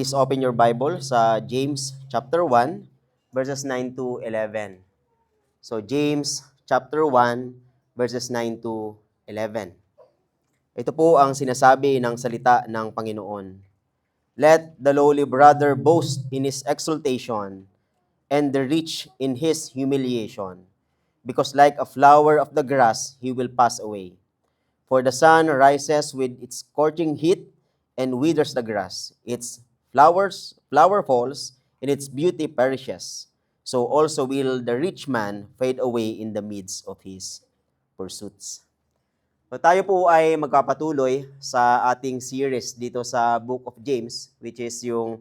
Please open your Bible sa James chapter 1, verses 9 to 11. So James chapter 1, verses 9 to 11. Ito po ang sinasabi ng salita ng Panginoon. Let the lowly brother boast in his exaltation, and the rich in his humiliation, because like a flower of the grass he will pass away. For the sun rises with its scorching heat and withers the grass. Its flower falls, and its beauty perishes. So also will the rich man fade away in the midst of his pursuits. So tayo po ay magpapatuloy sa ating series dito sa Book of James, which is yung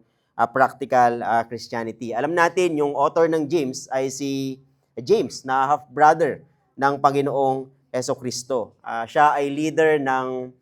Practical Christianity. Alam natin, yung author ng James ay si James, na half-brother ng Panginoong Jesucristo. Siya ay leader ng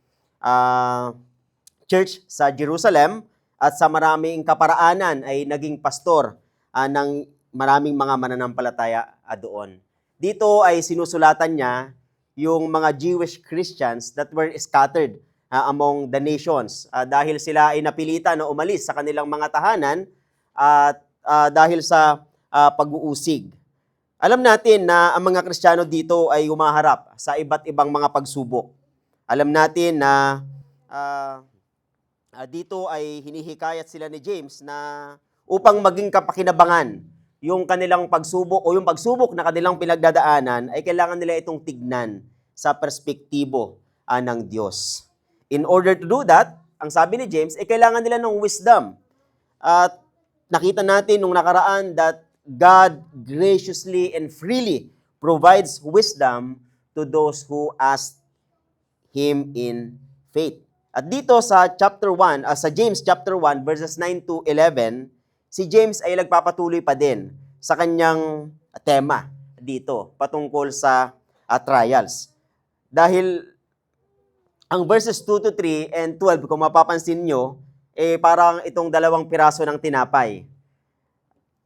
church sa Jerusalem at sa maraming kaparaanan ay naging pastor ng maraming mga mananampalataya doon. Dito ay sinusulatan niya yung mga Jewish Christians that were scattered among the nations dahil sila ay napilitan na umalis sa kanilang mga tahanan at dahil sa pag-uusig. Alam natin na ang mga Kristiyano dito ay humaharap sa iba't ibang mga pagsubok. Alam natin na dito ay hinihikayat sila ni James na upang maging kapakinabangan yung kanilang pagsubok o yung pagsubok na kanilang pinagdadaanan ay kailangan nila itong tignan sa perspektibo ng Diyos. In order to do that, ang sabi ni James, ay kailangan nila ng wisdom. At nakita natin nung nakaraan that God graciously and freely provides wisdom to those who ask Him in faith. At dito sa chapter 1, sa James chapter 1 verses 9 to 11, si James ay nagpapatuloy pa din sa kanyang tema dito patungkol sa trials. Dahil ang verses 2 to 3 and 12, kung mapapansin nyo, parang itong dalawang piraso ng tinapay.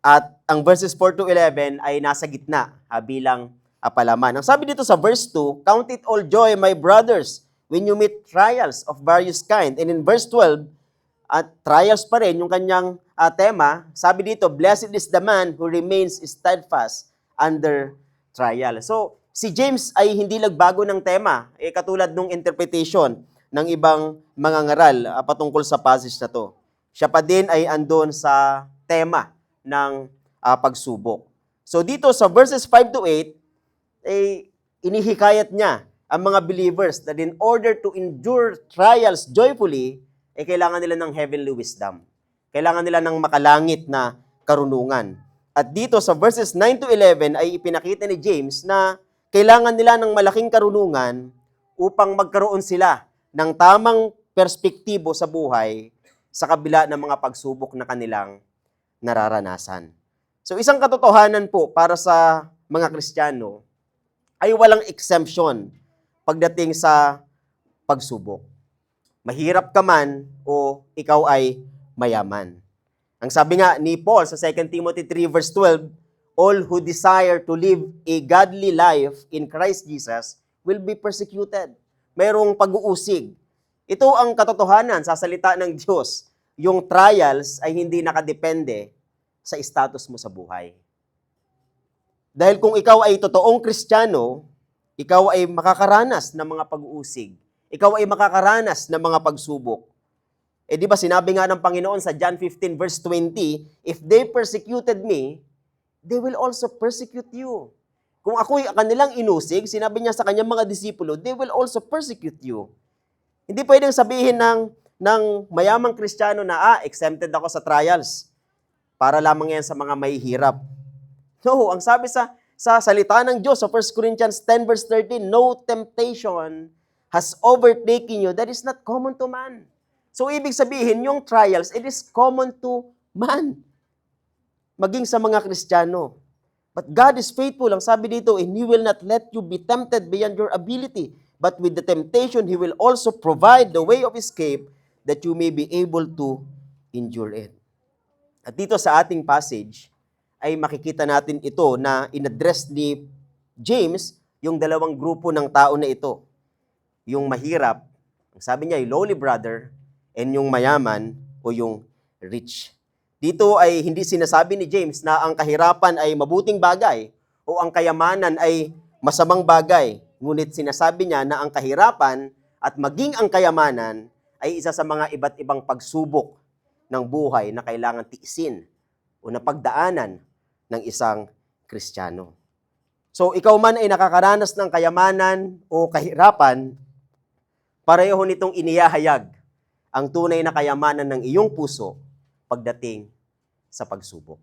At ang verses 4 to 11 ay nasa gitna bilang palaman. Ang sabi dito sa verse 2, "Count it all joy, my brothers, when you meet trials of various kind." And in verse 12, at trials pa rin yung kanyang tema, sabi dito, "Blessed is the man who remains steadfast under trial." So, si James ay hindi nagbago ng tema, katulad nung interpretation ng ibang mga ngaral patungkol sa passage na to. Siya pa din ay andon sa tema ng pagsubok. So dito sa verses 5 to 8, inihikayat niya ang mga believers that in order to endure trials joyfully, kailangan nila ng heavenly wisdom. Kailangan nila ng makalangit na karunungan. At dito sa verses 9 to 11 ay ipinakita ni James na kailangan nila ng malaking karunungan upang magkaroon sila ng tamang perspektibo sa buhay sa kabila ng mga pagsubok na kanilang nararanasan. So isang katotohanan po para sa mga Kristiyano ay walang exemption pagdating sa pagsubok. Mahirap ka man o ikaw ay mayaman. Ang sabi nga ni Paul sa 2 Timothy 3 verse 12, "All who desire to live a godly life in Christ Jesus will be persecuted." Mayroong pag-uusig. Ito ang katotohanan sa salita ng Diyos. Yung trials ay hindi nakadepende sa status mo sa buhay. Dahil kung ikaw ay totoong Kristiyano, ikaw ay makakaranas ng mga pag-uusig. Ikaw ay makakaranas ng mga pagsubok. Di ba sinabi nga ng Panginoon sa John 15 verse 20, "If they persecuted me, they will also persecute you." Kung ako'y kanilang inusig, sinabi niya sa kanyang mga disipulo, they will also persecute you. Hindi pwedeng sabihin ng mayamang Kristiyano na, exempted ako sa trials. Para lamang yan sa mga mahihirap. No, ang sabi sa salita ng Diyos sa 1 Corinthians 10 verse 13, "No temptation has overtaken you that is not common to man." So, ibig sabihin, yung trials, it is common to man. Maging sa mga Kristiyano. But God is faithful. Ang sabi dito, "And He will not let you be tempted beyond your ability. But with the temptation, He will also provide the way of escape that you may be able to endure it." At dito sa ating passage, ay makikita natin ito na in-address ni James yung dalawang grupo ng tao na ito. Yung mahirap, ang sabi niya, yung lowly brother, and yung mayaman o yung rich. Dito ay hindi sinasabi ni James na ang kahirapan ay mabuting bagay o ang kayamanan ay masamang bagay. Ngunit sinasabi niya na ang kahirapan at maging ang kayamanan ay isa sa mga iba't ibang pagsubok ng buhay na kailangan tiisin o napagdaanan ng isang Kristiyano. So, ikaw man ay nakakaranas ng kayamanan o kahirapan, pareho nitong inihahayag ang tunay na kayamanan ng iyong puso pagdating sa pagsubok.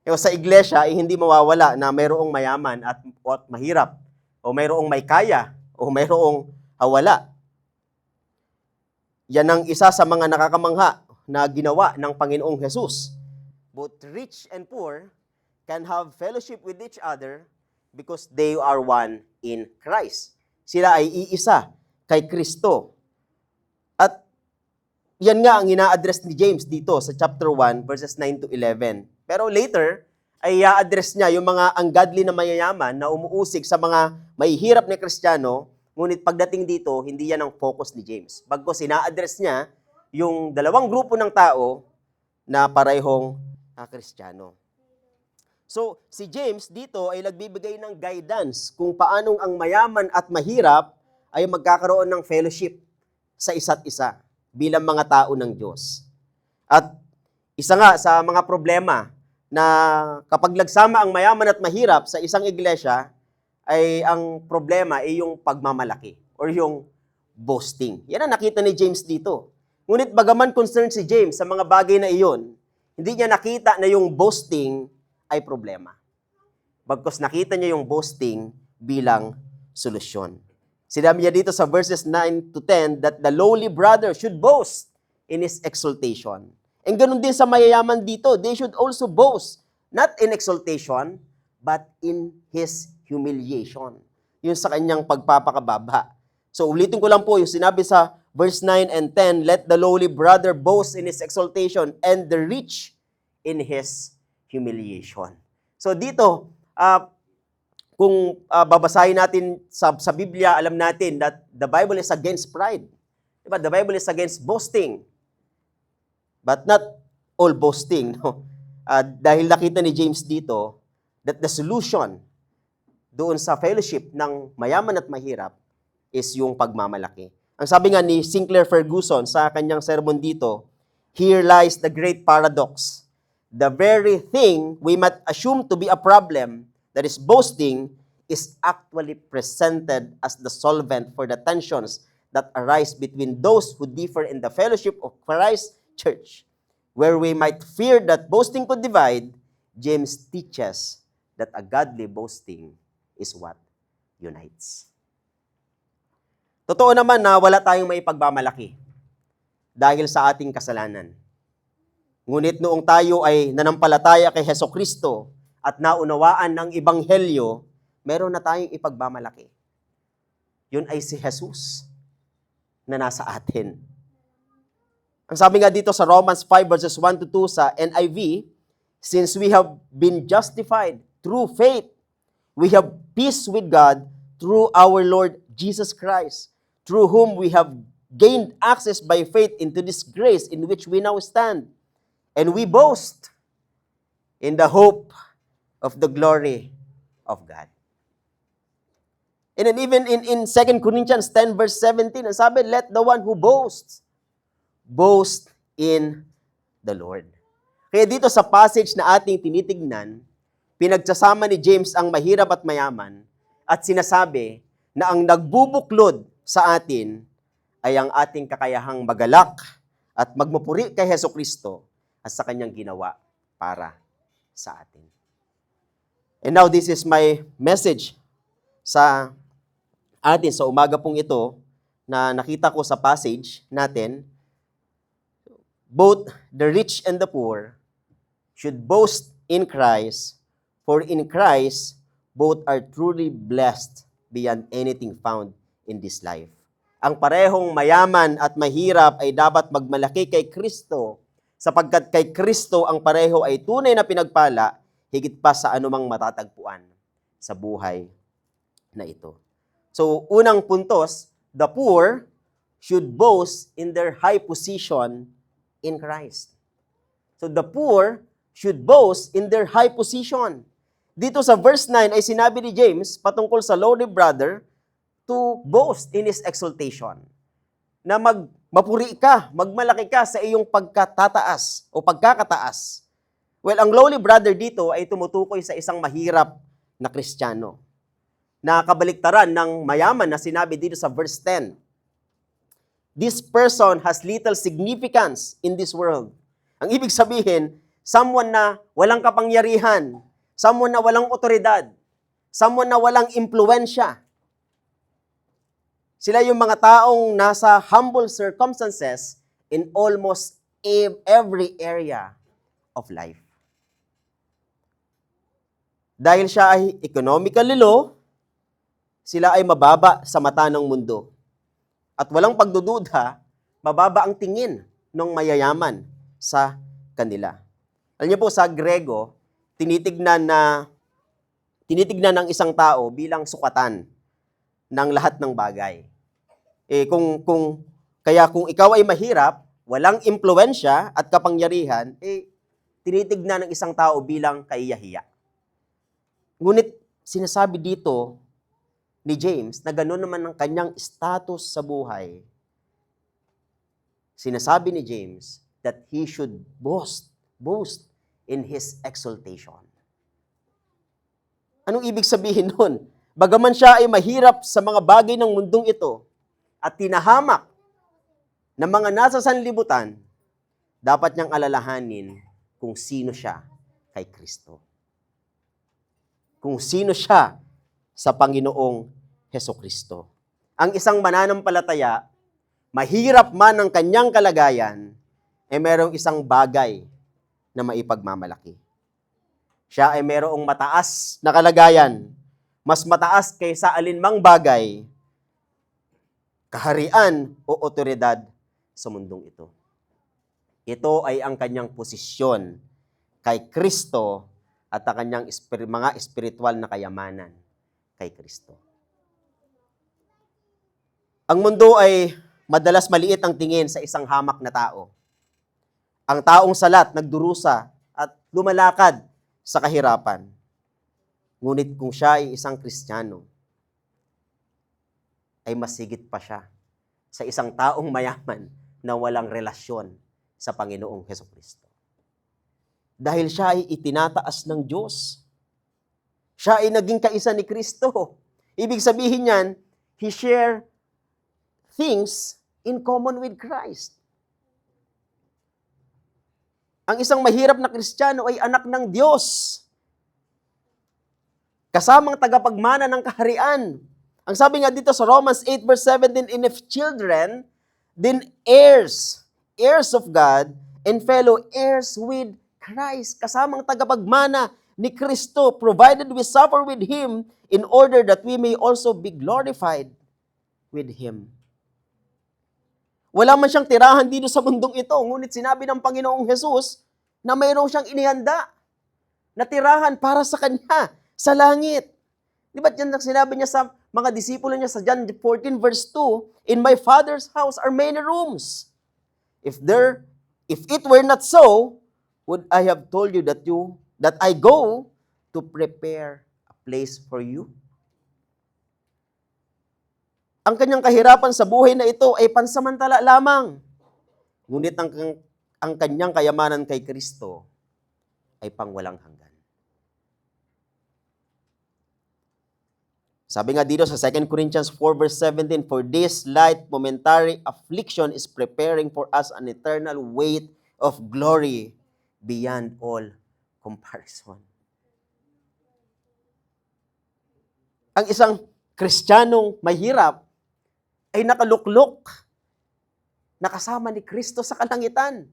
Sa iglesia, hindi mawawala na mayroong mayaman at mahirap, o mayroong may kaya, o mayroong wala. Yan ang isa sa mga nakakamangha na ginawa ng Panginoong Jesus. Both rich and poor can have fellowship with each other because they are one in Christ. Sila ay iisa kay Kristo. At yan nga ang ina-address ni James dito sa chapter 1, verses 9 to 11. Pero later, ay i-address niya yung mga ungodly na mayayaman na umuusig sa mga mahihirap na Kristiyano, ngunit pagdating dito, hindi yan ang focus ni James. Bagkus ina-address niya yung dalawang grupo ng tao na parehong Kristiyano. So, si James dito ay nagbibigay ng guidance kung paanong ang mayaman at mahirap ay magkakaroon ng fellowship sa isa't isa bilang mga tao ng Diyos. At isa nga sa mga problema na kapag nagsama ang mayaman at mahirap sa isang iglesia, ay ang problema ay yung pagmamalaki or yung boasting. Yan ang nakita ni James dito. Ngunit bagaman concerned si James sa mga bagay na iyon, hindi niya nakita na yung boasting ay problema. Bagkus nakita niya yung boasting bilang solusyon. Sinabi niya dito sa verses 9 to 10 that the lowly brother should boast in his exaltation. And ganun din sa mayayaman dito, they should also boast, not in exaltation, but in his humiliation. Yun sa kanyang pagpapakababa. So ulitin ko lang po yung sinabi sa verse 9 and 10, let the lowly brother boast in his exaltation and the rich in his humiliation. So dito, kung babasahin natin sa Biblia, alam natin that the Bible is against pride. Diba? The Bible is against boasting. But not all boasting. No? Dahil nakita ni James dito that the solution doon sa fellowship ng mayaman at mahirap is yung pagmamalaki. Ang sabi nga ni Sinclair Ferguson sa kanyang sermon dito, here lies the great paradox. The very thing we might assume to be a problem, that is boasting, is actually presented as the solvent for the tensions that arise between those who differ in the fellowship of Christ's church. Where we might fear that boasting could divide, James teaches that a godly boasting is what unites. Totoo naman na wala tayong may pagmamalaki dahil sa ating kasalanan. Ngunit noong tayo ay nanampalataya kay Hesukristo at naunawaan ng Ebanghelyo, meron na tayong ipagmamalaki. Yun ay si Jesus na nasa atin. Ang sabi nga dito sa Romans 5 verses 1 to 2 sa NIV, since we have been justified through faith, we have peace with God through our Lord Jesus Christ, through whom we have gained access by faith into this grace in which we now stand. And we boast in the hope of the glory of God. And then even in 2 Corinthians 10 verse 17, ang sabi, let the one who boasts, boast in the Lord. Kaya dito sa passage na ating tinitignan, pinagsasama ni James ang mahirap at mayaman at sinasabi na ang nagbubuklod sa atin ay ang ating kakayahang magalak at magmupuri kay Hesukristo at sa kanyang ginawa para sa atin. And now this is my message sa atin sa umaga pong ito na nakita ko sa passage natin. Both the rich and the poor should boast in Christ, for in Christ both are truly blessed beyond anything found in this life. Ang parehong mayaman at mahirap ay dapat magmalaki kay Kristo, sapagkat kay Kristo ang pareho ay tunay na pinagpala, higit pa sa anumang matatagpuan sa buhay na ito. So, unang puntos, the poor should boast in their high position in Christ. So the poor should boast in their high position. Dito sa verse 9 ay sinabi ni James patungkol sa lowly brother to boast in his exaltation. Na mapuri ka, magmalaki ka sa iyong pagkatataas o pagkakataas. Well, ang lowly brother dito ay tumutukoy sa isang mahirap na Kristiyano. Na kabaliktaran ng mayaman na sinabi dito sa verse 10. This person has little significance in this world. Ang ibig sabihin, someone na walang kapangyarihan, someone na walang otoridad, someone na walang impluensya. Sila yung mga taong nasa humble circumstances in almost every area of life. Dahil siya ay economically low, sila ay mababa sa mata ng mundo. At walang pagdududa, mababa ang tingin ng mayayaman sa kanila. Alam niyo po, sa Grego, tinitignan ng isang tao bilang sukatan ng lahat ng bagay. Kung ikaw ay mahirap, walang impluensya at kapangyarihan, tinitignan ng isang tao bilang kahiyahiya. Ngunit sinasabi dito ni James na gano'n naman ang kanyang status sa buhay. Sinasabi ni James that he should boast in his exaltation. Anong ibig sabihin nun? Bagaman siya ay mahirap sa mga bagay ng mundong ito at tinahamak ng mga nasa sanlibutan, dapat niyang alalahanin kung sino siya kay Kristo. Kung sino siya sa Panginoong Hesukristo. Ang isang mananampalataya, mahirap man ang kanyang kalagayan, merong isang bagay na maipagmamalaki. Siya ay merong mataas na kalagayan, mas mataas kaysa alinmang bagay, kaharian o otoridad sa mundong ito. Ito ay ang kanyang posisyon kay Kristo at ang kanyang mga espiritual na kayamanan kay Kristo. Ang mundo ay madalas maliit ang tingin sa isang hamak na tao. Ang taong salat, nagdurusa at lumalakad sa kahirapan. Ngunit kung siya ay isang Kristiyano, ay masigit pa siya sa isang taong mayaman na walang relasyon sa Panginoong Hesukristo. Dahil siya ay itinataas ng Diyos. Siya ay naging kaisa ni Kristo. Ibig sabihin niyan, he share things in common with Christ. Ang isang mahirap na Kristiyano ay anak ng Diyos. Kasamang tagapagmana ng kaharian. Ang sabi nga dito sa Romans 8 verse 17, and if children, then heirs of God, and fellow heirs with Christ. Kasamang tagapagmana ni Kristo, provided we suffer with Him, in order that we may also be glorified with Him. Wala man siyang tirahan dito sa mundong ito, ngunit sinabi ng Panginoong Jesus na mayroon siyang inihanda na tirahan para sa Kanya sa langit. Di ba yan ang sinabi niya sa mga disipulo niya sa John 14 verse 2, in my Father's house are many rooms. If it were not so, would I have told you that I go to prepare a place for you? Ang kanyang kahirapan sa buhay na ito ay pansamantala lamang. Ngunit ang kanyang kayamanan kay Kristo ay pangwalang hanggan. Sabi nga dito sa 2 Corinthians 4 verse 17, for this light momentary affliction is preparing for us an eternal weight of glory beyond all comparison. Ang isang Kristiyanong mahirap ay nakaluklok, nakasama ni Kristo sa kalangitan.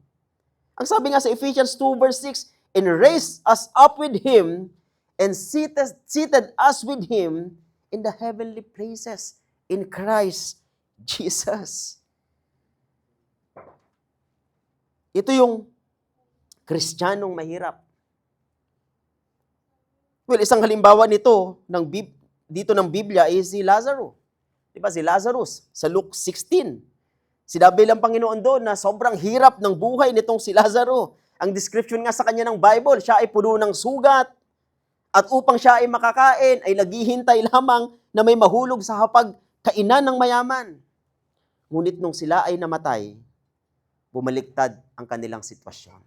Ang sabi nga sa Ephesians 2 verse 6, and raised us up with Him, and seated us with Him in the heavenly places in Christ Jesus. Ito yung Kristiyanong mahirap. Well, isang halimbawa nito dito ng Biblia ay si Lazarus. Di ba si Lazarus sa Luke 16? Sinabi lang Panginoon doon na sobrang hirap ng buhay nitong si Lazaro. Ang description nga sa kanya ng Bible, siya ay puno ng sugat. At upang siya ay makakain, ay naghihintay lamang na may mahulog sa hapag-kainan ng mayaman. Ngunit nung sila ay namatay, bumaliktad ang kanilang sitwasyon.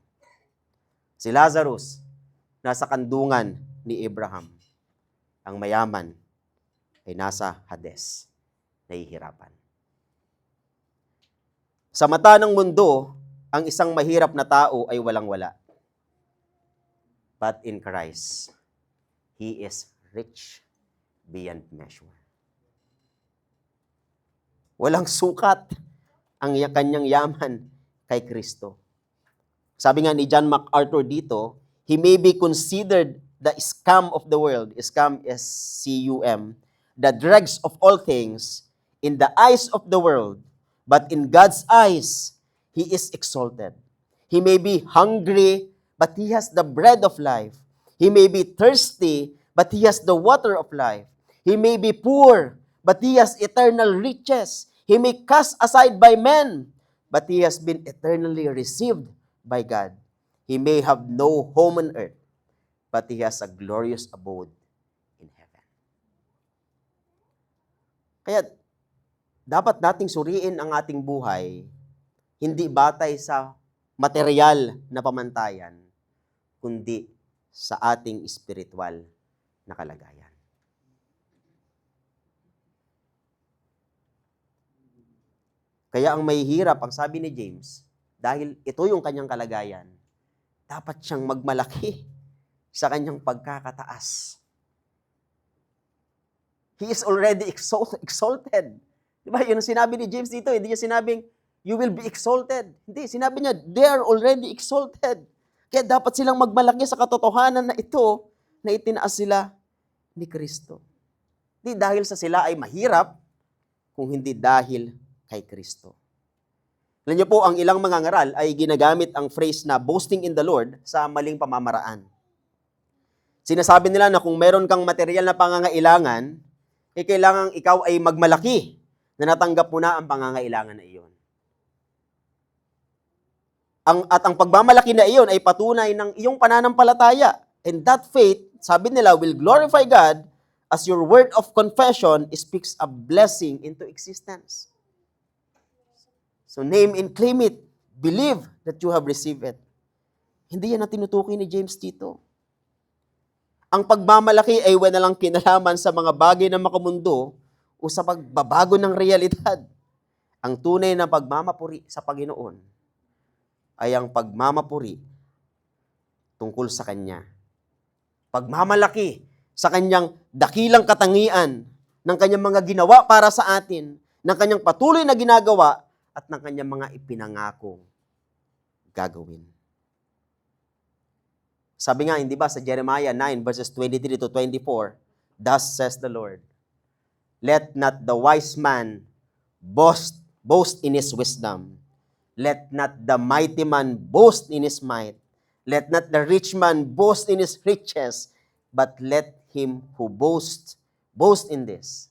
Si Lazarus, nasa kandungan ni Abraham. Ang mayaman ay nasa Hades, nahihirapan. Sa mata ng mundo, ang isang mahirap na tao ay walang-wala. But in Christ, He is rich beyond measure. Walang sukat ang kanyang yaman kay Kristo. Sabi nga ni John MacArthur dito, he may be considered the scum of the world. Scum is C-U-M. The dregs of all things in the eyes of the world. But in God's eyes, He is exalted. He may be hungry, but He has the bread of life. He may be thirsty, but He has the water of life. He may be poor, but He has eternal riches. He may cast aside by men, but He has been eternally received by God. He may have no home on earth, but He has a glorious abode in heaven. Kaya, dapat nating suriin ang ating buhay, hindi batay sa material na pamantayan, kundi sa ating espiritual na kalagayan. Kaya ang mahihirap, ang sabi ni James, dahil ito yung kanyang kalagayan, dapat siyang magmalaki sa kanyang pagkakataas. He is already exalted. Di ba? Yun ang sinabi ni James dito. Hindi niya sinabing, you will be exalted. Hindi, sinabi niya, they are already exalted. Kaya dapat silang magmalaki sa katotohanan na ito, na itinaas sila ni Kristo. Hindi dahil sa sila ay mahirap, kung hindi dahil kay Kristo. Alam niyo po, ang ilang mga ngaral ay ginagamit ang phrase na boasting in the Lord sa maling pamamaraan. Sinasabi nila na kung meron kang material na pangangailangan, kailangan ikaw ay magmalaki na natanggap mo na ang pangangailangan na iyon. At ang pagmamalaki na iyon ay patunay ng iyong pananampalataya. And that faith, sabi nila, will glorify God as your word of confession speaks a blessing into existence. So name and claim it. Believe that you have received it. Hindi yan ang tinutukoy ni James dito. Ang pagmamalaki ay walang kinalaman sa mga bagay na makamundo o sa pagbabago ng realidad. Ang tunay na pagmamapuri sa Panginoon ay ang pagmamapuri tungkol sa Kanya. Pagmamalaki sa Kanyang dakilang katangian, ng Kanyang mga ginawa para sa atin, ng Kanyang patuloy na ginagawa, at ng Kanyang mga ipinangakong gagawin. Sabi nga, hindi ba, sa Jeremiah 9 verses 23 to 24, thus says the Lord, let not the wise man boast in his wisdom. Let not the mighty man boast in his might. Let not the rich man boast in his riches. But let him who boast in this,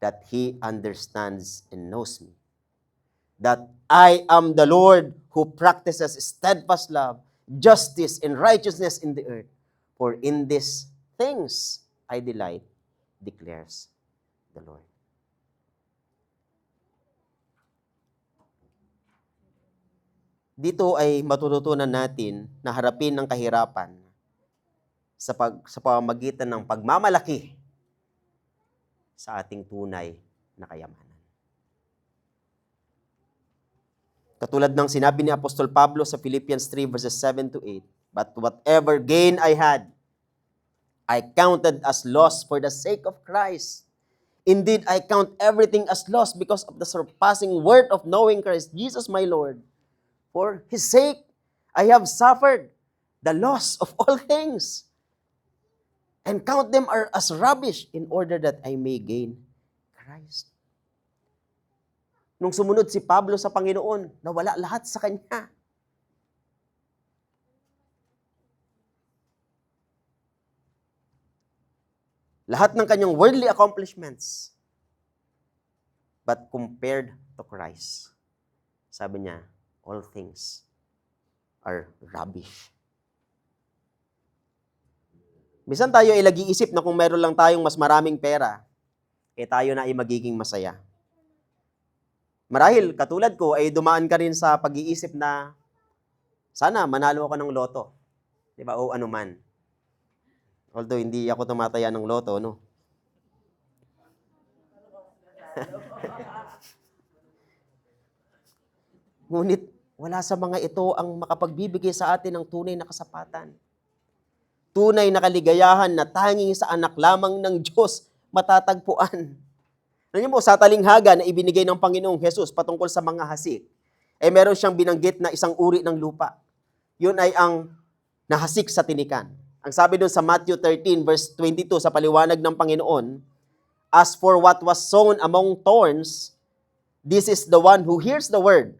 that he understands and knows me. That I am the Lord who practices steadfast love, justice, and righteousness in the earth. For in these things I delight, declares the Lord. Dito ay matututunan natin na harapin ng kahirapan sa pamamagitan ng pagmamalaki sa ating tunay na kayamanan. Katulad ng sinabi ni Apostol Pablo sa Philippians 3 verses 7 to 8, but whatever gain I had, I counted as loss for the sake of Christ. Indeed, I count everything as loss because of the surpassing worth of knowing Christ Jesus my Lord. For His sake, I have suffered the loss of all things and count them as rubbish in order that I may gain Christ. Nung sumunod si Pablo sa Panginoon, nawala lahat sa kanya. Lahat ng kanyang worldly accomplishments. But compared to Christ, sabi niya, all things are rubbish. Minsan tayo ay nag-iisip na kung meron lang tayong mas maraming pera, tayo na ay magiging masaya. Marahil, katulad ko, ay dumaan ka rin sa pag-iisip na sana manalo ako ng loto. Di ba? O anuman. Although, hindi ako tumataya ng loto, no? Ngunit, wala sa mga ito ang makapagbibigay sa atin ng tunay na kasapatan. Tunay na kaligayahan na tanging sa anak lamang ng Diyos matatagpuan. Alam niyo mo, sa talinghaga na ibinigay ng Panginoong Hesus patungkol sa mga hasik, meron siyang binanggit na isang uri ng lupa. Yun ay ang nahasik sa tinikan. Ang sabi doon sa Matthew 13 verse 22 sa paliwanag ng Panginoon, as for what was sown among thorns, this is the one who hears the word,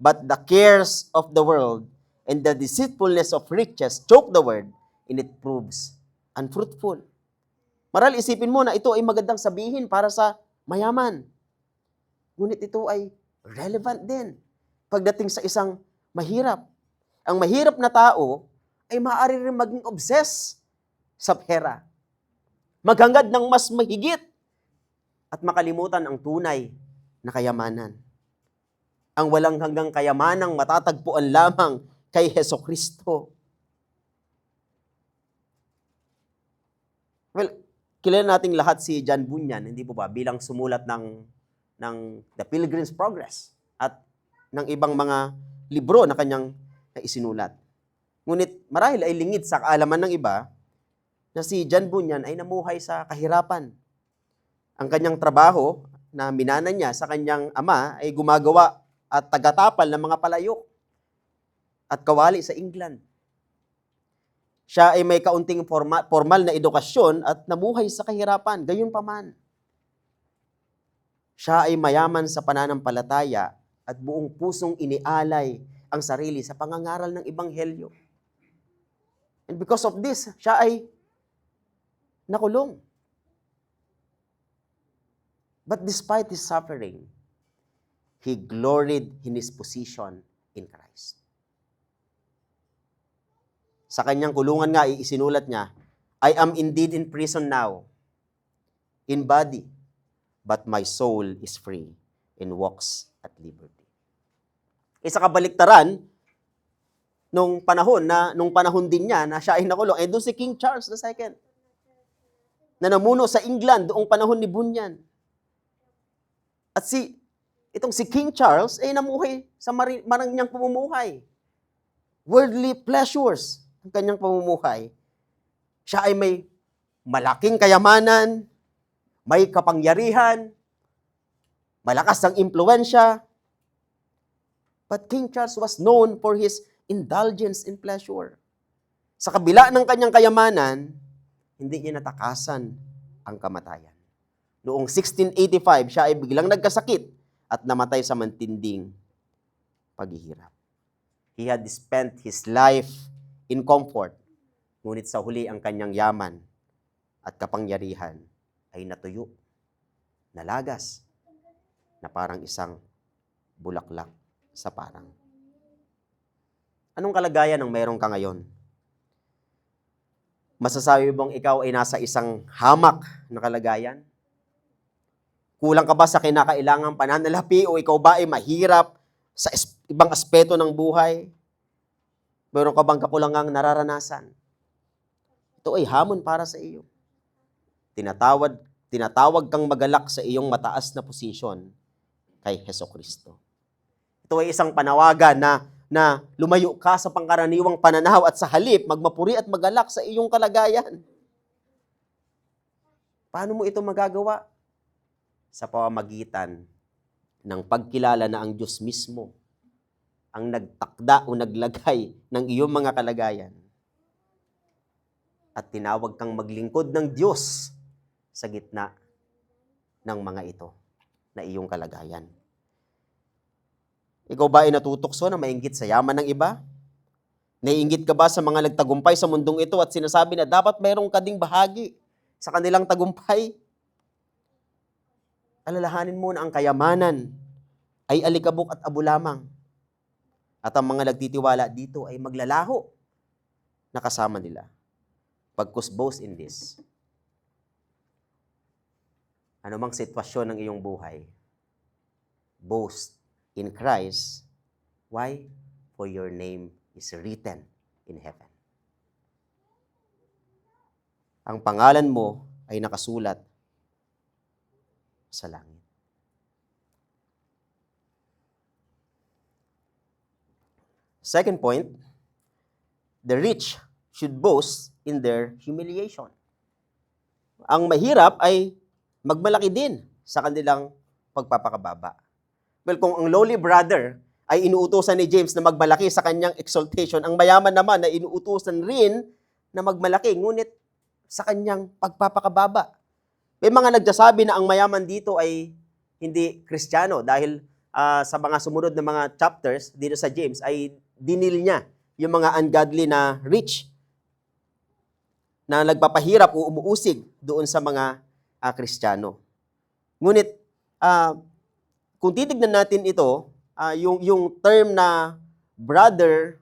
but the cares of the world and the deceitfulness of riches choke the word, and it proves unfruitful. Maral, isipin mo na ito ay magandang sabihin para sa mayaman. Ngunit ito ay relevant din pagdating sa isang mahirap. Ang mahirap na tao ay maaari rin maging obsessed sa pera. Maghangad ng mas mahigit at makalimutan ang tunay na kayamanan. Ang walang hanggang kayamanang matatagpuan lamang kay Hesukristo. Well, kilala nating lahat si John Bunyan, hindi po ba, bilang sumulat ng The Pilgrim's Progress at ng ibang mga libro na kanyang isinulat. Ngunit marahil ay lingid sa kaalaman ng iba na si John Bunyan ay namuhay sa kahirapan. Ang kanyang trabaho na minana niya sa kanyang ama ay gumagawa at tagatapal ng mga palayok at kawali sa England. Siya ay may kaunting formal na edukasyon at namuhay sa kahirapan. Gayunpaman, siya ay mayaman sa pananampalataya at buong pusong inialay ang sarili sa pangangaral ng Ebanghelyo. And because of this, siya ay nakulong. But despite his suffering, he gloried in his position in Christ. Sa kanyang kulungan nga, isinulat niya, I am indeed in prison now, in body, but my soul is free and walks at liberty. Sa kabaliktaran, nung panahon din niya na siya ay nakulong, doon si King Charles II, na namuno sa England doong panahon ni Bunyan. At itong si King Charles ay namuhay sa maranyang pamumuhay. Worldly pleasures ang kanyang pamumuhay. Siya ay may malaking kayamanan, may kapangyarihan, malakas ang impluensya. But King Charles was known for his indulgence in pleasure. Sa kabila ng kanyang kayamanan, hindi niya natakasan ang kamatayan. Noong 1685, siya ay biglang nagkasakit at namatay sa matinding paghihirap. He had spent his life in comfort, ngunit sa huli ang kanyang yaman at kapangyarihan ay natuyo, nalagas, na parang isang bulaklak sa parang. Anong kalagayan ang meron ka ngayon? Masasabi bang ikaw ay nasa isang hamak na kalagayan? Kulang ka ba sa kinakailangang pananalapi o ikaw ba ay mahirap sa ibang aspeto ng buhay? Meron ka bang kakulangang nararanasan? Ito ay hamon para sa iyo. Tinatawag kang magalak sa iyong mataas na posisyon kay Hesukristo. Ito ay isang panawagan na lumayo ka sa pangkaraniwang pananaw at sa halip, magmapuri at magalak sa iyong kalagayan. Paano mo ito magagawa? Sa pamamagitan ng pagkilala na ang Diyos mismo ang nagtakda o naglagay ng iyong mga kalagayan. At tinawag kang maglingkod ng Diyos sa gitna ng mga ito na iyong kalagayan. Ikaw ba ay natutokso na mainggit sa yaman ng iba? Naiinggit ka ba sa mga nagtagumpay sa mundong ito at sinasabi na dapat mayroong ka ding bahagi sa kanilang tagumpay? alalahanin mo na ang kayamanan ay alikabok at abo lamang. At ang mga nagtitiwala dito ay maglalaho na kasama nila. Pagkus boast in this. Ano mang sitwasyon ng iyong buhay, boast in Christ. Why? For your name is written in heaven. Ang pangalan mo ay nakasulat sa langit. Second point, the rich should boast in their humiliation. Ang mahirap ay magmalaki din sa kanilang pagpapakababa. Well, kung ang lowly brother ay inuutosan ni James na magmalaki sa kanyang exaltation, ang mayaman naman ay inuutosan rin na magmalaki, ngunit sa kanyang pagpapakababa. May mga nagsasabi na ang mayaman dito ay hindi Kristiyano dahil sa mga sumunod na mga chapters dito sa James ay dinil niya yung mga ungodly na rich na nagpapahirap o umuusig doon sa mga Kristiyano. Ngunit, kung titignan natin ito, yung term na brother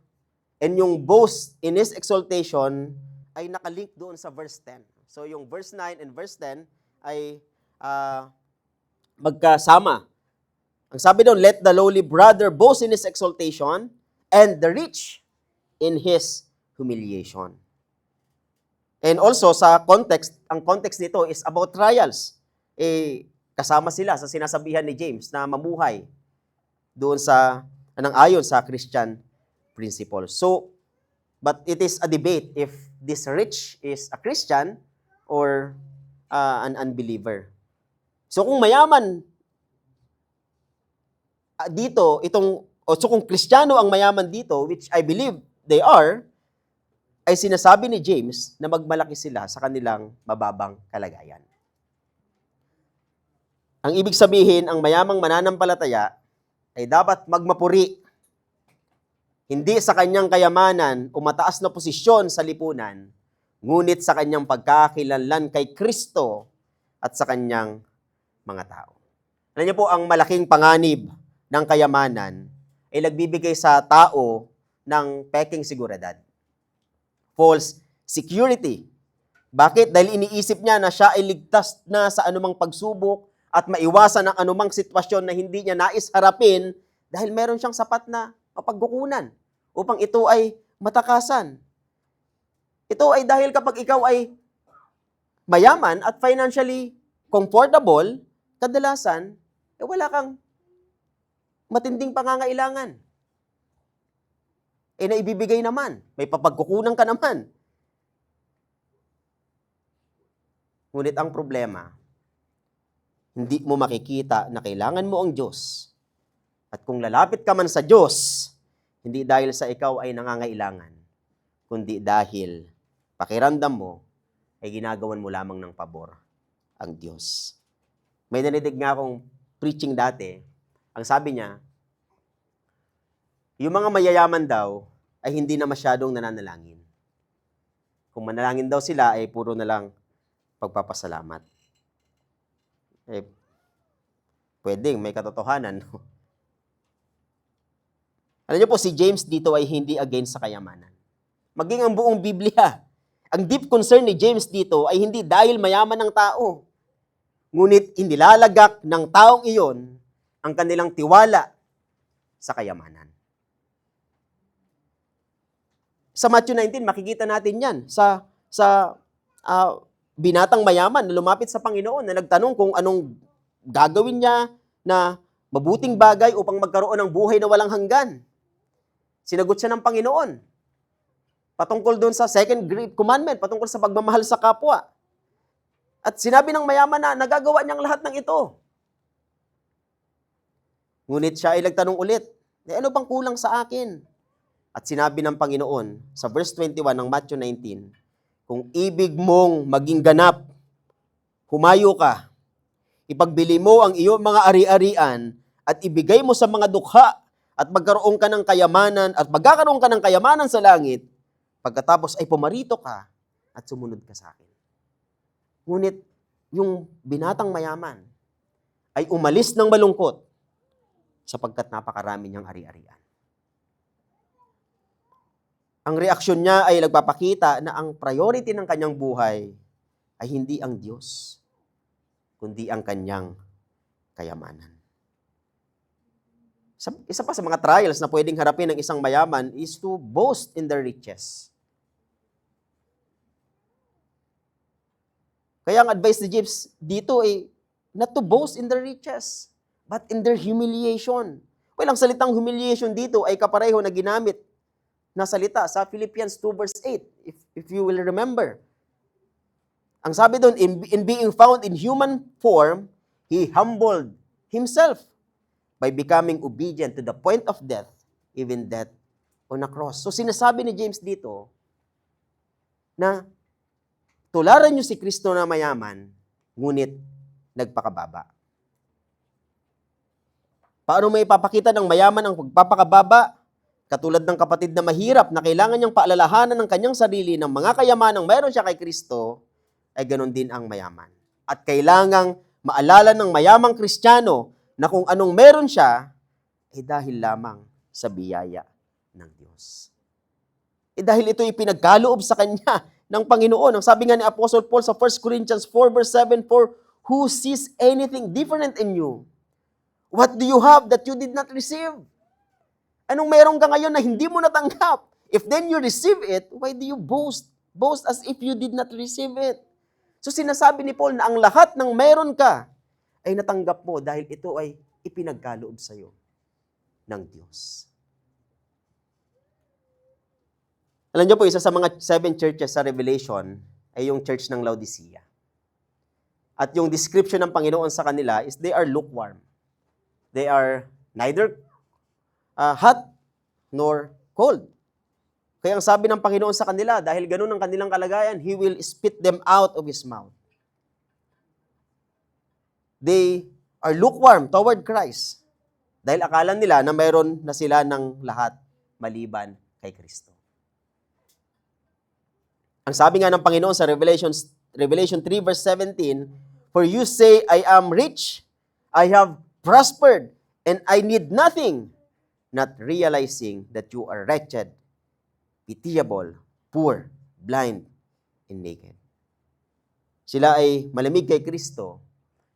and yung boast in his exaltation ay nakalink doon sa verse 10. So, yung verse 9 and verse 10 ay magkasama. Ang sabi doon, let the lowly brother boast in his exaltation and the rich in his humiliation. And also, sa context, ang context nito is about trials. Kasama sila sa sinasabihan ni James na mamuhay doon sa, ayon sa Christian principle. So, but it is a debate if this rich is a Christian or an unbeliever. So, kung mayaman dito, so kung Kristiyano ang mayaman dito, which I believe they are, ay sinasabi ni James na magmalaki sila sa kanilang mababang kalagayan. Ang ibig sabihin, ang mayamang mananampalataya ay dapat magmapuri, hindi sa kanyang kayamanan o mataas na posisyon sa lipunan, ngunit sa kanyang pagkakakilanlan kay Kristo at sa kanyang mga tao. Alam niyo po, ang malaking panganib ng kayamanan ay nagbibigay sa tao ng peking seguridad. False security. Bakit? Dahil iniisip niya na siya ay ligtas na sa anumang pagsubok at maiwasan ang anumang sitwasyon na hindi niya nais harapin dahil meron siyang sapat na mapagkukunan upang ito ay matakasan. Ito ay dahil kapag ikaw ay mayaman at financially comfortable, kadalasan, wala kang matinding pangangailangan. Naibibigay naman. May papagkukunan ka naman. Ngunit ang problema, hindi mo makikita na kailangan mo ang Diyos. At kung lalapit ka man sa Diyos, hindi dahil sa ikaw ay nangangailangan, kundi dahil pakiramdam mo ay ginagawan mo lamang ng pabor ang Diyos. May nanidig nga akong preaching dati, ang sabi niya, yung mga mayayaman daw ay hindi na masyadong nananalangin. Kung manalangin daw sila ay puro na lang pagpapasalamat. Pwedeng may katotohanan. No? Alam niyo po, si James dito ay hindi against sa kayamanan. Maging ang buong Biblia, ang deep concern ni James dito ay hindi dahil mayaman ng tao, ngunit inilalagak ng taong iyon ang kanilang tiwala sa kayamanan. Sa Matthew 19, makikita natin yan sa binatang mayaman na lumapit sa Panginoon na nagtanong kung anong gagawin niya na mabuting bagay upang magkaroon ng buhay na walang hanggan. Sinagot siya ng Panginoon. Patungkol doon sa second great commandment, patungkol sa pagmamahal sa kapwa. At sinabi ng mayaman na nagagawa niyang lahat ng ito. Ngunit siya ay nagtanong ulit, ano bang kulang sa akin? At sinabi ng Panginoon sa verse 21 ng Matthew 19, kung ibig mong maging ganap, humayo ka, ipagbili mo ang iyong mga ari-arian at ibigay mo sa mga dukha at magkaroon ka ng kayamanan at magkakaroon ka ng kayamanan sa langit, pagkatapos ay pumarito ka at sumunod ka sa akin. Ngunit yung binatang mayaman ay umalis ng malungkot sapagkat napakarami niyang ari-arian. Ang reaksyon niya ay nagpapakita na ang priority ng kanyang buhay ay hindi ang Diyos, kundi ang kanyang kayamanan. Isa pa sa mga trials na pwedeng harapin ng isang mayaman is to boast in their riches. Kaya ang advice ni James dito ay not to boast in their riches, but in their humiliation. Well, ang salitang humiliation dito ay kapareho na ginamit na salita sa Philippians 2 verse 8, if you will remember. Ang sabi doon, in being found in human form, He humbled Himself by becoming obedient to the point of death, even death on a cross. So sinasabi ni James dito na tularan niyo si Kristo na mayaman, ngunit nagpakababa. Paano may ipapakita ng mayaman ang pagpapakababa? Katulad ng kapatid na mahirap na kailangan niyang paalalahanan ng kanyang sarili ng mga kayamanang mayroon siya kay Kristo, ay ganoon din ang mayaman. At kailangang maalala ng mayamang Kristiyano na kung anong meron siya, ay dahil lamang sa biyaya ng Diyos. Dahil ito ipinagkaloob sa kanya ng Panginoon. Ang sabi nga ni Apostle Paul sa 1 Corinthians 4 verse 7, "For who sees anything different in you? What do you have that you did not receive?" Anong meron ka ngayon na hindi mo natanggap? If then you receive it, why do you boast? Boast as if you did not receive it. So sinasabi ni Paul na ang lahat ng meron ka ay natanggap mo dahil ito ay ipinagkaloob sa iyo ng Diyos. Alam niyo po, isa sa mga 7 churches sa Revelation ay yung church ng Laodicea. At yung description ng Panginoon sa kanila is they are lukewarm. They are neither hot nor cold. Kaya ang sabi ng Panginoon sa kanila, dahil ganun ang kanilang kalagayan, He will spit them out of His mouth. They are lukewarm toward Christ. Dahil akala nila na mayroon na sila ng lahat maliban kay Kristo. Ang sabi nga ng Panginoon sa Revelation 3 verse 17, "For you say, I am rich, I have prospered, and I need nothing, not realizing that you are wretched, pitiable, poor, blind, and naked." Sila ay malamig kay Kristo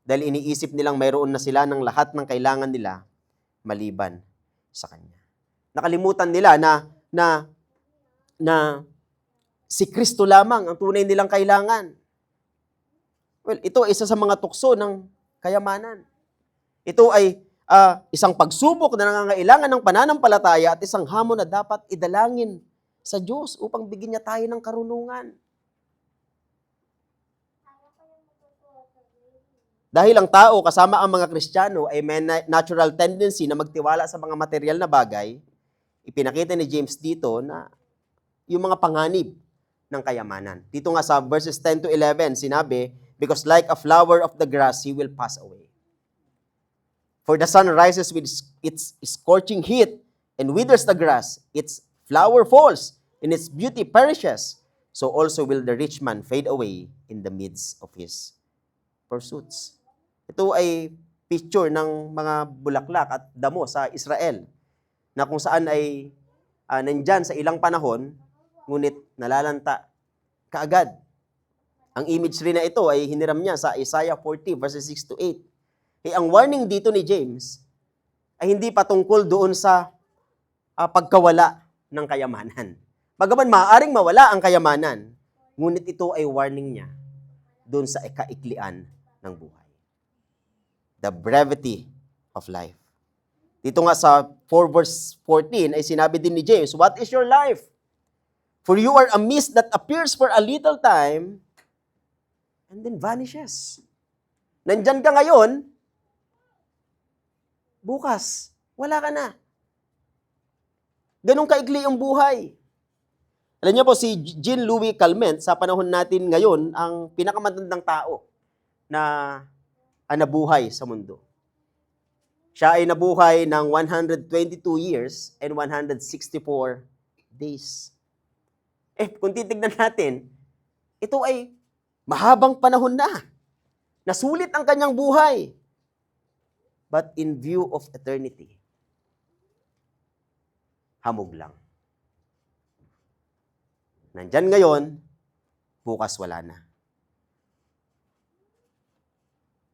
dahil iniisip nilang mayroon na sila ng lahat ng kailangan nila maliban sa Kanya. Nakalimutan nila na si Kristo lamang ang tunay nilang kailangan. Well, ito ay isa sa mga tukso ng kayamanan. Ito ay isang pagsubok na nangangailangan ng pananampalataya at isang hamon na dapat idalangin sa Diyos upang bigyan niya tayo ng karunungan. Dahil ang tao kasama ang mga Kristiyano ay may natural tendency na magtiwala sa mga material na bagay, ipinakita ni James dito na yung mga panganib ng kayamanan. Dito nga sa verses 10 to 11, sinabi, "Because like a flower of the grass, he will pass away. For the sun rises with its scorching heat and withers the grass. Its flower falls, and its beauty perishes. So also will the rich man fade away in the midst of his pursuits." Ito ay picture ng mga bulaklak at damo sa Israel na kung saan ay nandyan sa ilang panahon, ngunit nalalanta kaagad. Ang imagery na ito ay hiniram niya sa Isaiah 40 verses 6 to 8. Ang warning dito ni James ay hindi patungkol doon sa pagkawala ng kayamanan. Bagaman maaaring mawala ang kayamanan, ngunit ito ay warning niya doon sa ikaiklian ng buhay. The brevity of life. Dito nga sa 4 verse 14 ay sinabi din ni James, "What is your life? For you are a mist that appears for a little time and then vanishes." Nandyan ka ngayon, bukas, wala ka na. Ganun kaigli ang buhay. Alam niyo po, si Jean-Louis Calment, sa panahon natin ngayon, ang pinakamatandang tao na nabuhay sa mundo. Siya ay nabuhay ng 122 years and 164 days. Kung titignan natin, ito ay mahabang panahon na. Nasulit ang kanyang buhay. but in view of eternity, hamog lang. Nandyan ngayon, bukas wala na.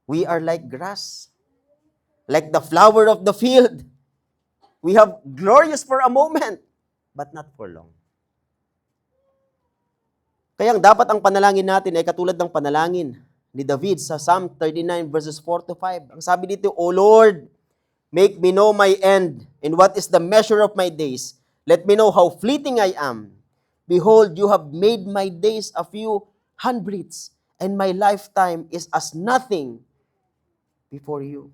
We are like grass, like the flower of the field. We have glorious for a moment, but not for long. Kaya dapat ang panalangin natin ay katulad ng panalangin ni David sa Psalm 39 verses 4 to 5. Ang sabi dito, O Lord, make me know my end, and what is the measure of my days. Let me know how fleeting I am. Behold, you have made my days a few handbreadths, and my lifetime is as nothing before you.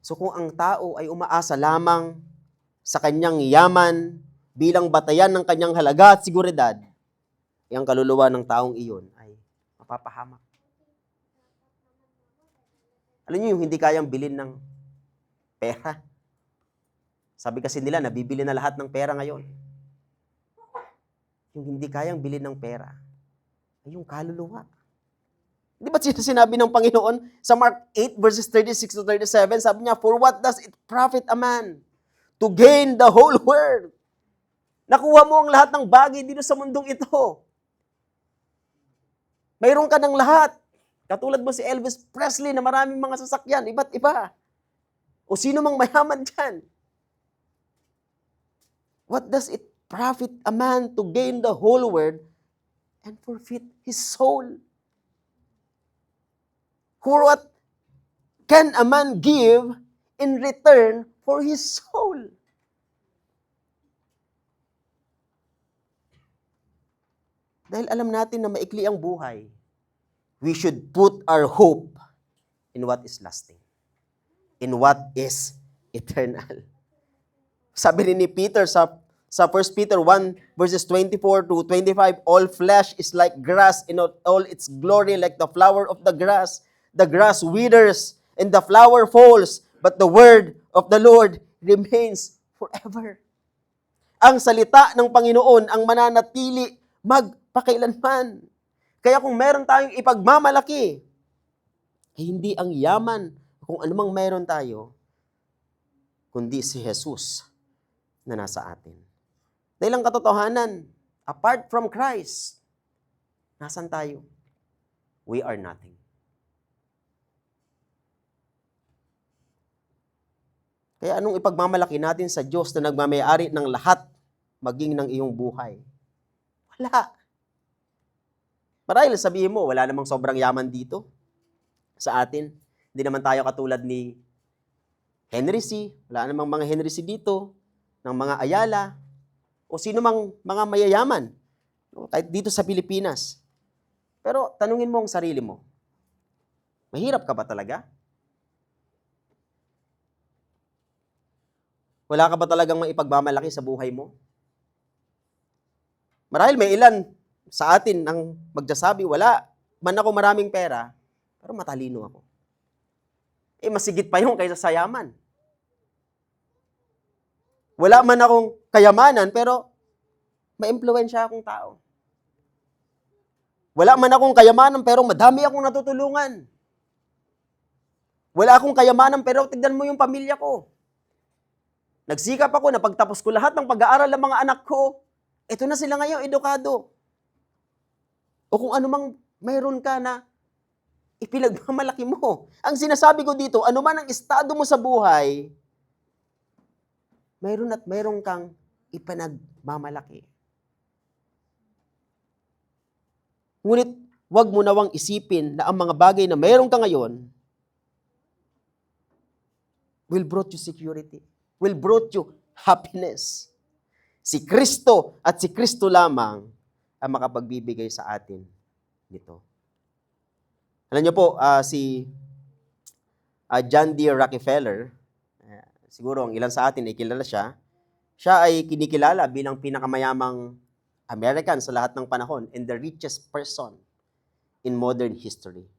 So kung ang tao ay umaasa lamang sa kanyang yaman bilang batayan ng kanyang halaga at seguridad, ang kaluluwa ng taong iyon ay mapapahamak. Alam niyo yung hindi kayang bilhin ng pera? Sabi kasi nila, nabibili na lahat ng pera ngayon. Yung hindi kayang bilhin ng pera ay yung kaluluwa. Di ba sinabi ng Panginoon sa Mark 8 verses 36 to 37, sabi niya, For what does it profit a man to gain the whole world? Nakuha mo ang lahat ng bagay dito sa mundong ito. Mayroon ka ng lahat. Katulad mo si Elvis Presley na maraming mga sasakyan, iba't iba. O sino mang mayaman dyan. What does it profit a man to gain the whole world and forfeit his soul? For what can a man give in return for his soul? Dahil alam natin na maikli ang buhay, we should put our hope in what is lasting, in what is eternal. Sabi rin ni Peter sa 1 Peter 1 verses 24 to 25, all flesh is like grass in all its glory, like the flower of the grass. The grass withers and the flower falls, but the word of the Lord remains forever. Ang salita ng Panginoon ang mananatili magpakailanman. Kaya kung meron tayong ipagmamalaki, ay hindi ang yaman kung anumang meron tayo, kundi si Jesus na nasa atin. Dahil ang katotohanan, apart from Christ, nasan tayo? We are nothing. Kaya anong ipagmamalaki natin sa Diyos na nagmamayari ng lahat, maging ng iyong buhay? Wala. Marahil sabihin mo, wala namang sobrang yaman dito sa atin. Hindi naman tayo katulad ni Henry C. Wala namang mga Henry C. dito, ng mga Ayala, o sino mang mga mayayaman, kahit dito sa Pilipinas. Pero tanungin mo ang sarili mo, mahirap ka ba talaga? Wala ka ba talagang maipagmamalaki sa buhay mo? Marahil may ilan sa atin ang magsasabi, wala man ako maraming pera, pero matalino ako. Masigit pa yung kaysa sa yaman. Wala man akong kayamanan, pero ma-impluwensya akong tao. Wala man akong kayamanan, pero madami akong natutulungan. Wala akong kayamanan, pero tignan mo yung pamilya ko. Nagsikap ako, napagtapos ko lahat ng pag-aaral ng mga anak ko. Ito na sila ngayon, edukado. O kung anumang mayroon ka na ipinagmamalaki mo. Ang sinasabi ko dito, anuman ang estado mo sa buhay, mayroon at mayroon kang ipinagmamalaki. Ngunit, huwag mo nawang isipin na ang mga bagay na mayroon ka ngayon will brought you security, will brought you happiness. Si Kristo at si Kristo lamang ang makapagbibigay sa atin nito. Alam niyo po, si John D. Rockefeller, siguro ang ilan sa atin ay kilala siya, siya ay kinikilala bilang pinakamayamang American sa lahat ng panahon and the richest person in modern history.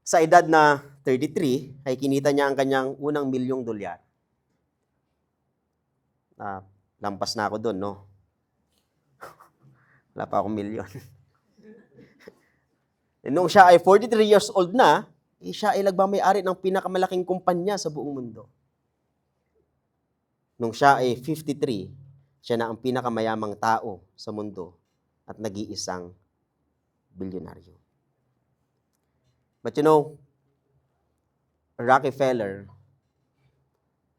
Sa edad na 33, ay kinita niya ang kanyang unang $1,000,000. Lampas na ako doon, no? Wala pa akong milyon. Nung siya ay 43 years old na, siya ay nagmamayari ng pinakamalaking kumpanya sa buong mundo. Nung siya ay 53, siya na ang pinakamayamang tao sa mundo at nag-iisang bilyonaryo. But you know, Rockefeller,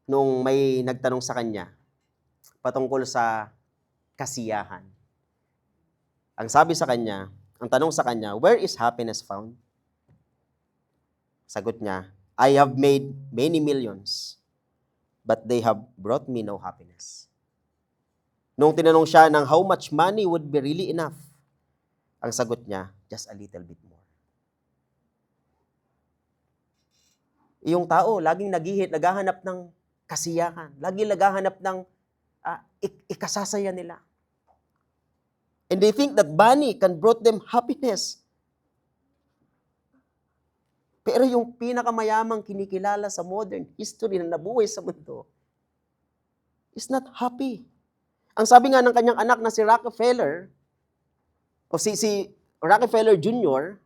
nung may nagtanong sa kanya patungkol sa kasiyahan, ang sabi sa kanya, ang tanong sa kanya, where is happiness found? Sagot niya, I have made many millions, but they have brought me no happiness. Nung tinanong siya ng how much money would be really enough, ang sagot niya, just a little bit more. Yung tao, laging naghahanap ng kasiyahan, laging naghahanap ng ikasasaya nila. And they think that money can brought them happiness. Pero yung pinakamayamang kinikilala sa modern history na nabuhay sa mundo is not happy. Ang sabi nga ng kanyang anak na si Rockefeller, o si Rockefeller Jr.,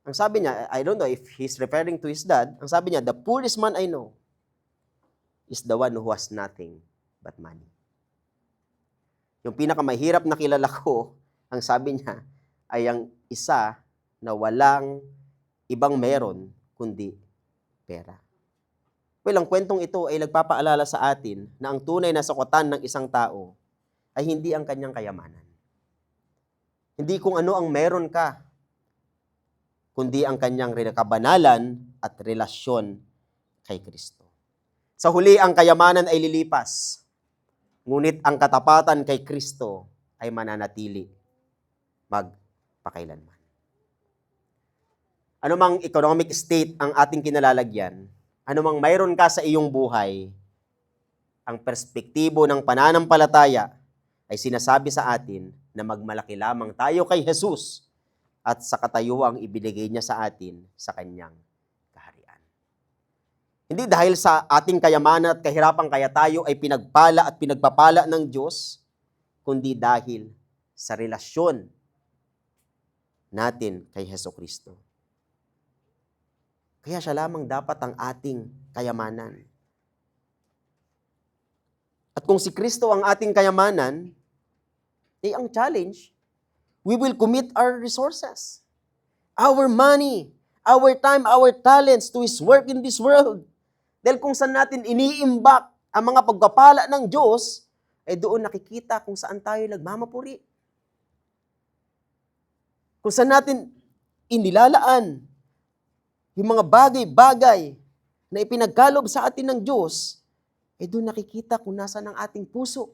ang sabi niya, I don't know if he's referring to his dad, ang sabi niya, the poorest man I know is the one who has nothing but money. Yung pinakamahirap na kilala ko, ang sabi niya, ay ang isa na walang ibang meron kundi pera. Well, ang kwentong ito ay nagpapaalala sa atin na ang tunay na sakutan ng isang tao ay hindi ang kanyang kayamanan. Hindi kung ano ang meron ka, kundi ang kanyang kabanalan at relasyon kay Kristo. Sa huli, ang kayamanan ay lilipas, ngunit ang katapatan kay Kristo ay mananatili magpakailanman. Anumang economic state ang ating kinalalagyan, anumang mayroon ka sa iyong buhay, ang perspektibo ng pananampalataya ay sinasabi sa atin na magmalaki lamang tayo kay Jesus at sa katayuang ibinigay niya sa atin sa kanyang kaharian. Hindi dahil sa ating kayamanan at kahirapan kaya tayo ay pinagpala at pinagpapala ng Diyos, kundi dahil sa relasyon natin kay Jesucristo. Kaya siya lamang dapat ang ating kayamanan. At kung si Kristo ang ating kayamanan, ang challenge, we will commit our resources, our money, our time, our talents to His work in this world. Dahil kung saan natin iniimbak ang mga pagpapala ng Diyos, ay doon nakikita kung saan tayo nagmamapuri. Kung saan natin inilalaan yung mga bagay-bagay na ipinagkalob sa atin ng Diyos, ay doon nakikita kung nasaan ang ating puso.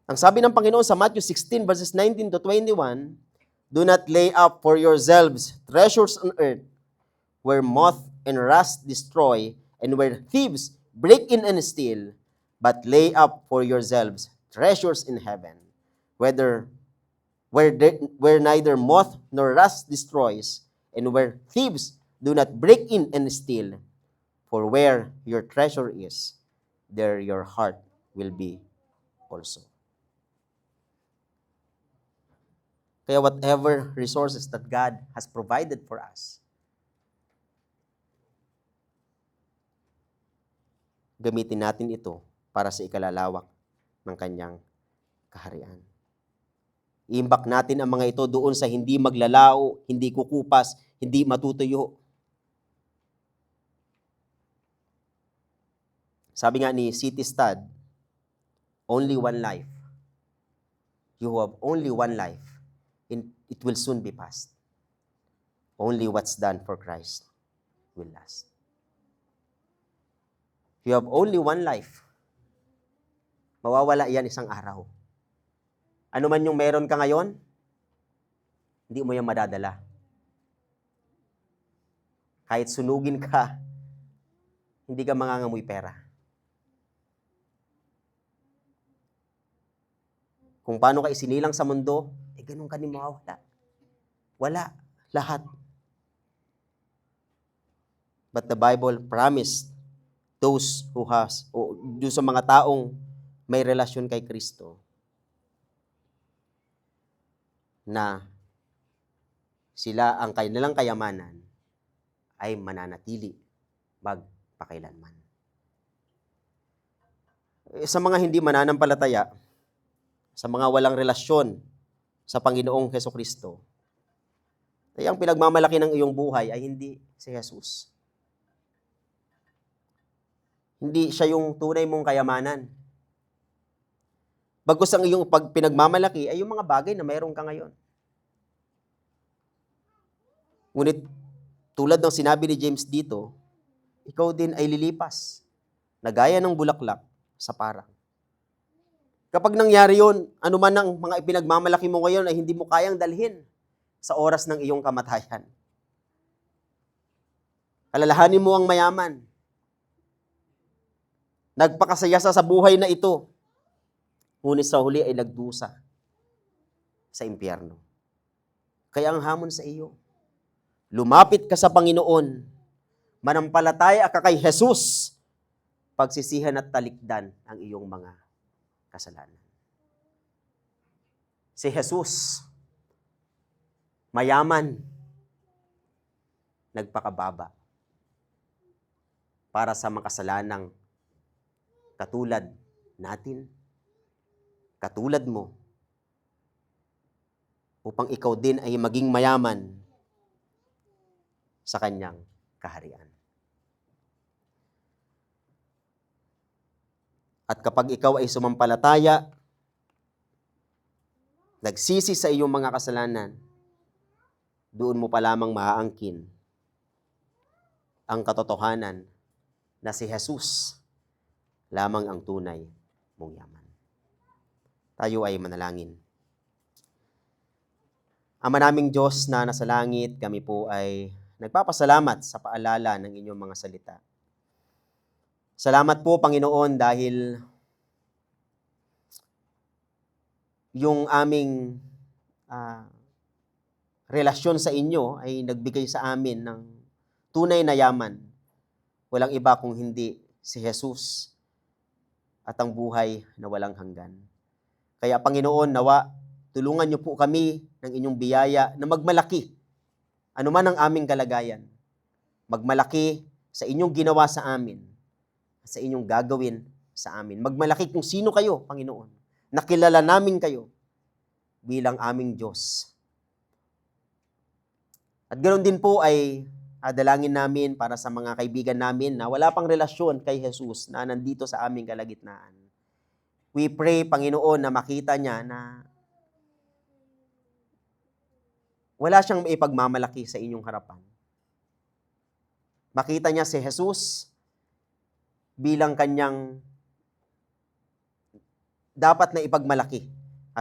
Ang sabi ng Panginoon sa Matthew 16 verses 19 to 21, do not lay up for yourselves treasures on earth, where moth and rust destroy, and where thieves break in and steal, but lay up for yourselves treasures in heaven, where neither moth nor rust destroys, and where thieves do not break in and steal. For where your treasure is, there your heart will be also. Kaya whatever resources that God has provided for us, gamitin natin ito para sa ikalalawak ng kanyang kaharian. Iimbak natin ang mga ito doon sa hindi maglalao, hindi kukupas, hindi matutuyo. Sabi nga ni C.T. Studd, only one life. You have only one life. It will soon be past. Only what's done for Christ will last. You have only one life. Mawawala yan isang araw. Ano man yung meron ka ngayon, hindi mo yan madadala. Kahit sunugin ka, hindi ka mangangamoy pera. Kung paano ka isinilang sa mundo, ganun ka ni mawawala. Wala. Lahat. But the Bible promised those who has, o doon sa mga taong may relasyon kay Kristo, na sila ang kanilang kayamanan ay mananatili magpakailanman. Sa mga hindi mananampalataya, sa mga walang relasyon sa Panginoong Hesukristo, ay ang pinagmamalaki ng iyong buhay ay hindi si Jesus. Hindi siya yung tunay mong kayamanan. Bagkus ang iyong pinagmamalaki ay yung mga bagay na mayroon ka ngayon. Ngunit tulad ng sinabi ni James dito, ikaw din ay lilipas na gaya ng bulaklak sa parang. Kapag nangyari yun, anuman ang mga ipinagmamalaki mo ngayon ay hindi mo kayang dalhin sa oras ng iyong kamatayan. Alalahanin mo ang mayaman. Nagpakasaya sa buhay na ito, ngunit sa huli ay nagdusa sa impyerno. Kaya ang hamon sa iyo, lumapit ka sa Panginoon, manampalataya ka kay Jesus, pagsisihan at talikdan ang iyong mga kasalanan. Si Jesus, mayaman, nagpakababa para sa makasalanang katulad natin, katulad mo, upang ikaw din ay maging mayaman sa kanyang kaharian. At kapag ikaw ay sumampalataya, nagsisi sa iyong mga kasalanan, doon mo pa lamang maaangkin ang katotohanan na si Jesus lamang ang tunay mong yaman. Tayo ay manalangin. Ama naming Diyos na nasa langit, kami po ay nagpapasalamat sa paalala ng inyong mga salita. Salamat po, Panginoon, dahil yung aming relasyon sa inyo ay nagbigay sa amin ng tunay na yaman. Walang iba kung hindi si Jesus at ang buhay na walang hanggan. Kaya, Panginoon, nawa, tulungan niyo po kami ng inyong biyaya na magmalaki, anuman ang aming kalagayan, magmalaki sa inyong ginawa sa amin, sa inyong gagawin sa amin. Magmalaki kung sino kayo, Panginoon. Nakilala namin kayo bilang aming Diyos. At ganoon din po ay dalangin namin para sa mga kaibigan namin na wala pang relasyon kay Jesus na nandito sa aming kalagitnaan. We pray, Panginoon, na makita niya na wala siyang maipagmamalaki sa inyong harapan. Makita niya si Jesus bilang kanyang dapat na ipagmalaki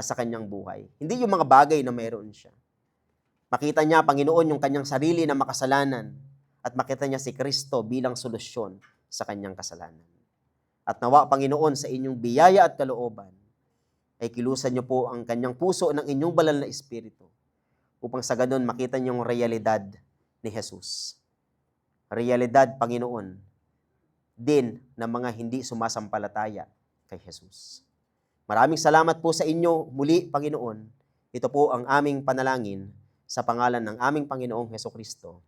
sa kanyang buhay. Hindi yung mga bagay na mayroon siya. Makita niya, Panginoon, yung kanyang sarili na makasalanan at makita niya si Kristo bilang solusyon sa kanyang kasalanan. At nawa, Panginoon, sa inyong biyaya at kalooban, ay kilusan niyo po ang kanyang puso ng inyong banal na espiritu upang sa ganun makita niyo yung realidad ni Jesus. Realidad, Panginoon, din ng mga hindi sumasampalataya kay Jesus. Maraming salamat po sa inyo muli, Panginoon. Ito po ang aming panalangin sa pangalan ng aming Panginoong Hesukristo.